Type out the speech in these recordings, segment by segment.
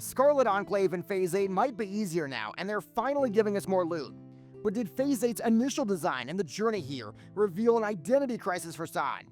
Scarlet Enclave in Phase 8 might be easier now, and they're finally giving us more loot. But did Phase 8's initial design and the journey here reveal an identity crisis for SoD?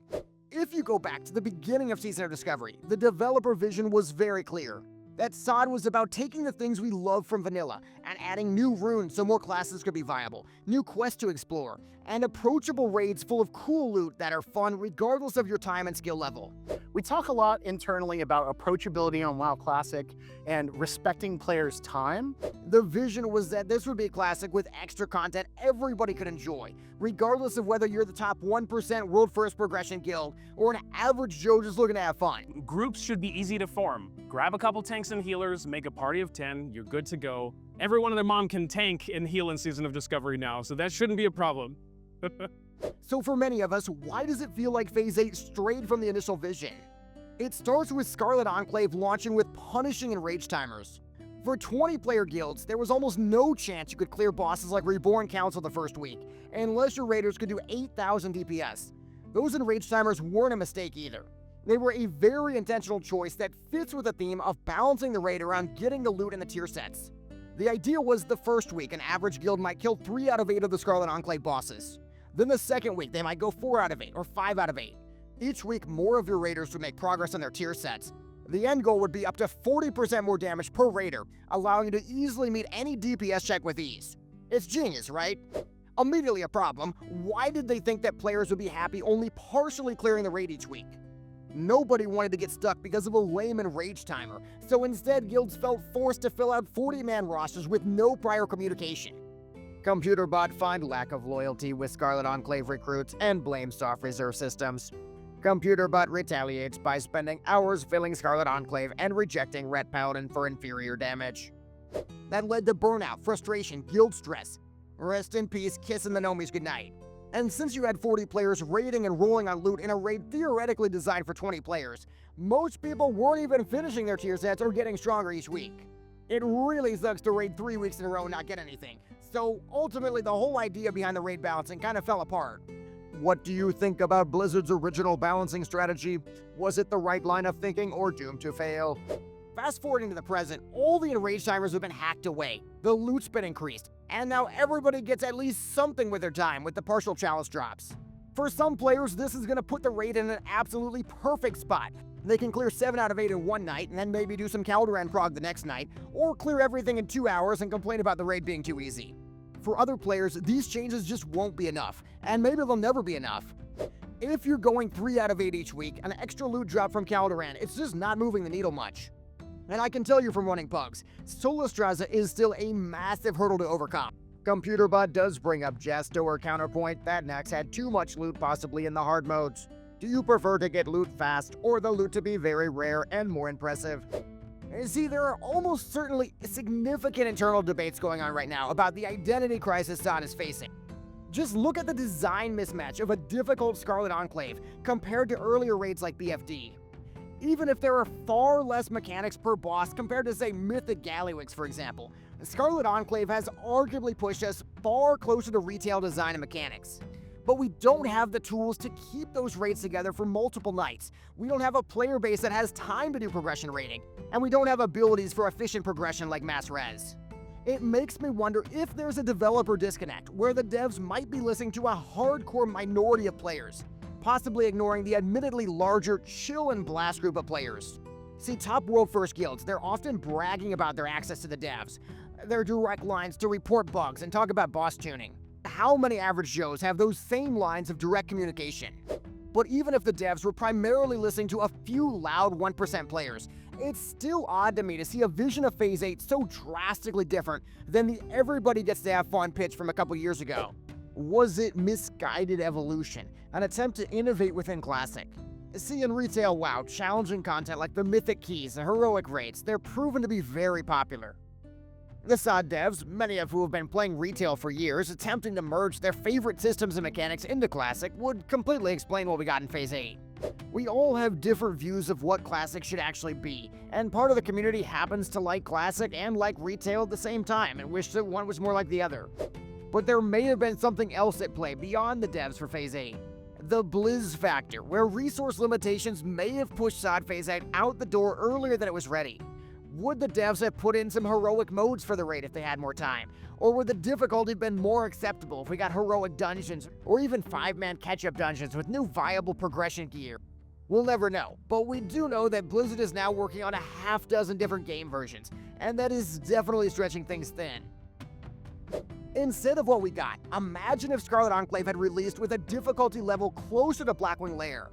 If you go back to the beginning of Season of Discovery, the developer vision was very clear. That SoD was about taking the things we love from vanilla and adding new runes so more classes could be viable, new quests to explore, and approachable raids full of cool loot that are fun regardless of your time and skill level. We talk a lot internally about approachability on WoW Classic and respecting players' time. The vision was that this would be a classic with extra content everybody could enjoy, regardless of whether you're the top 1% world first progression guild or an average Joe just looking to have fun. Groups should be easy to form. Grab a couple tanks and healers, make a party of 10, you're good to go. Everyone and their mom can tank and heal in Season of Discovery now, so that shouldn't be a problem. So for many of us, why does it feel like Phase 8 strayed from the initial vision? It starts with Scarlet Enclave launching with punishing and rage timers. For 20-player guilds, there was almost no chance you could clear bosses like Reborn Council the first week, unless your raiders could do 8,000 DPS. Those enrage timers weren't a mistake either. They were a very intentional choice that fits with the theme of balancing the raid around getting the loot in the tier sets. The idea was the first week, an average guild might kill 3 out of 8 of the Scarlet Enclave bosses. Then the second week, they might go 4 out of 8 or 5 out of 8. Each week, more of your raiders would make progress on their tier sets. The end goal would be up to 40% more damage per raider, allowing you to easily meet any DPS check with ease. It's genius, right? Immediately a problem. Why did they think that players would be happy only partially clearing the raid each week? Nobody wanted to get stuck because of a lame and rage timer, so instead guilds felt forced to fill out 40-man rosters with no prior communication. Computer bot find lack of loyalty with Scarlet Enclave recruits and blame soft reserve systems. Computer bot retaliates by spending hours filling Scarlet Enclave and rejecting Ret Paladin for inferior damage. That led to burnout, frustration, guild stress. Rest in peace, kissing the Nomies goodnight. And since you had 40 players raiding and rolling on loot in a raid theoretically designed for 20 players, most people weren't even finishing their tier sets or getting stronger each week. It really sucks to raid 3 weeks in a row and not get anything. So ultimately the whole idea behind the raid balancing kind of fell apart. What do you think about Blizzard's original balancing strategy? Was it the right line of thinking or doomed to fail? Fast forwarding to the present, all the enraged timers have been hacked away, the loot's been increased, and now everybody gets at least something with their time with the partial chalice drops. For some players, this is going to put the raid in an absolutely perfect spot. They can clear 7 out of 8 in one night and then maybe do some Calderon prog the next night, or clear everything in 2 hours and complain about the raid being too easy. For other players, these changes just won't be enough, and maybe they'll never be enough. If you're going 3 out of 8 each week, an extra loot drop from Calderon, it's just not moving the needle much. And I can tell you from running pugs, Solastraza is still a massive hurdle to overcome. ComputerBot does bring up Jesto or Counterpoint that Nax had too much loot possibly in the hard modes. Do you prefer to get loot fast, or the loot to be very rare and more impressive? See, there are almost certainly significant internal debates going on right now about the identity crisis SoD is facing. Just look at the design mismatch of a difficult Scarlet Enclave compared to earlier raids like BFD. Even if there are far less mechanics per boss compared to, say, Mythic Gallywix, for example, Scarlet Enclave has arguably pushed us far closer to retail design and mechanics. But we don't have the tools to keep those raids together for multiple nights. We don't have a player base that has time to do progression raiding, and we don't have abilities for efficient progression like mass res. It makes me wonder if there's a developer disconnect where the devs might be listening to a hardcore minority of players, possibly ignoring the admittedly larger chill and blast group of players. See, top world first guilds, they're often bragging about their access to the devs, their direct lines to report bugs and talk about boss tuning. How many average Joes have those same lines of direct communication? But even if the devs were primarily listening to a few loud 1% players, it's still odd to me to see a vision of Phase 8 so drastically different than the everybody gets to have fun pitch from a couple years ago. Was it misguided evolution, an attempt to innovate within Classic? See, in retail WoW, challenging content like the Mythic Keys and Heroic Raids, they're proven to be very popular. The SoD devs, many of who have been playing retail for years, attempting to merge their favorite systems and mechanics into Classic, would completely explain what we got in Phase 8. We all have different views of what Classic should actually be, and part of the community happens to like Classic and like retail at the same time and wish that one was more like the other. But there may have been something else at play beyond the devs for Phase 8. The Blizz factor, where resource limitations may have pushed SoD Phase 8 out the door earlier than it was ready. Would the devs have put in some heroic modes for the raid if they had more time? Or would the difficulty been more acceptable if we got heroic dungeons or even 5-man catch-up dungeons with new viable progression gear? We'll never know, but we do know that Blizzard is now working on a half dozen different game versions, and that is definitely stretching things thin. Instead of what we got, imagine if Scarlet Enclave had released with a difficulty level closer to Blackwing Lair.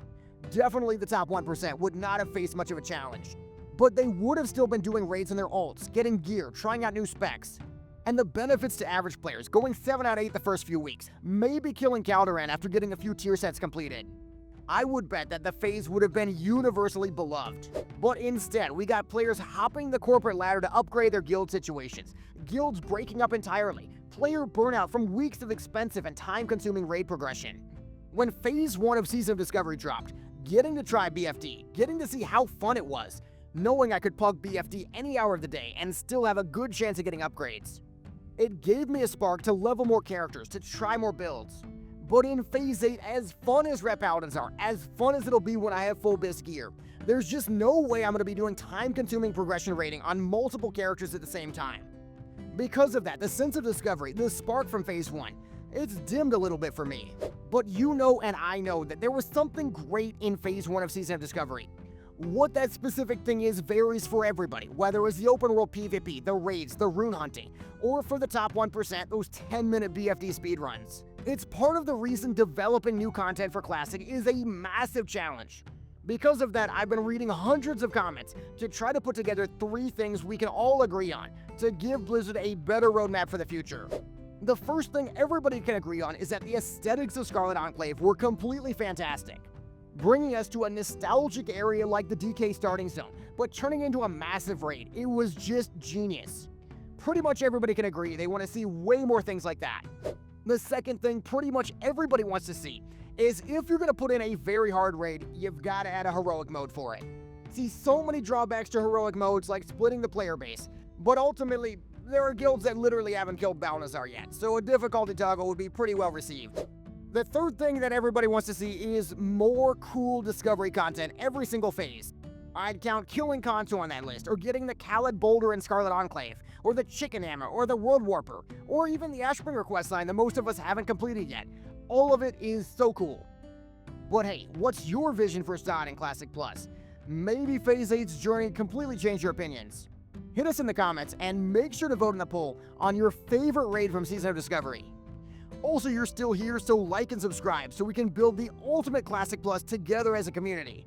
Definitely the top 1% would not have faced much of a challenge. But they would have still been doing raids on their ults, getting gear, trying out new specs. And the benefits to average players, going 7 out of 8 the first few weeks, maybe killing Calderon after getting a few tier sets completed. I would bet that the phase would have been universally beloved. But instead, we got players hopping the corporate ladder to upgrade their guild situations, guilds breaking up entirely, player burnout from weeks of expensive and time-consuming raid progression. When Phase 1 of Season of Discovery dropped, getting to try BFD, getting to see how fun it was, knowing I could plug BFD any hour of the day and still have a good chance of getting upgrades. It gave me a spark to level more characters, to try more builds. But in Phase 8, as fun as Ret Paladins are, as fun as it'll be when I have full BIS gear, there's just no way I'm going to be doing time-consuming progression rating on multiple characters at the same time. Because of that, the sense of discovery, the spark from Phase 1, it's dimmed a little bit for me. But you know and I know that there was something great in Phase 1 of Season of Discovery. What that specific thing is varies for everybody, whether it was the open world PvP, the raids, the rune hunting, or for the top 1%, those 10-minute BFD speedruns. It's part of the reason developing new content for Classic is a massive challenge. Because of that, I've been reading hundreds of comments to try to put together 3 things we can all agree on to give Blizzard a better roadmap for the future. The first thing everybody can agree on is that the aesthetics of Scarlet Enclave were completely fantastic, bringing us to a nostalgic area like the DK starting zone, but turning into a massive raid. It was just genius. Pretty much everybody can agree they want to see way more things like that. The second thing pretty much everybody wants to see is if you're going to put in a very hard raid, you've got to add a heroic mode for it. See so many drawbacks to heroic modes like splitting the player base, but ultimately, there are guilds that literally haven't killed Balnazar yet, so a difficulty toggle would be pretty well received. The third thing that everybody wants to see is more cool discovery content every single phase. I'd count killing Kanto on that list, or getting the Khaled Boulder in Scarlet Enclave, or the Chicken Hammer, or the World Warper, or even the Ashbringer quest line that most of us haven't completed yet. All of it is so cool. But hey, what's your vision for SoD in Classic Plus? Maybe Phase 8's journey completely changed your opinions. Hit us in the comments and make sure to vote in the poll on your favorite raid from Season of Discovery. Also, you're still here, so like and subscribe so we can build the ultimate Classic Plus together as a community.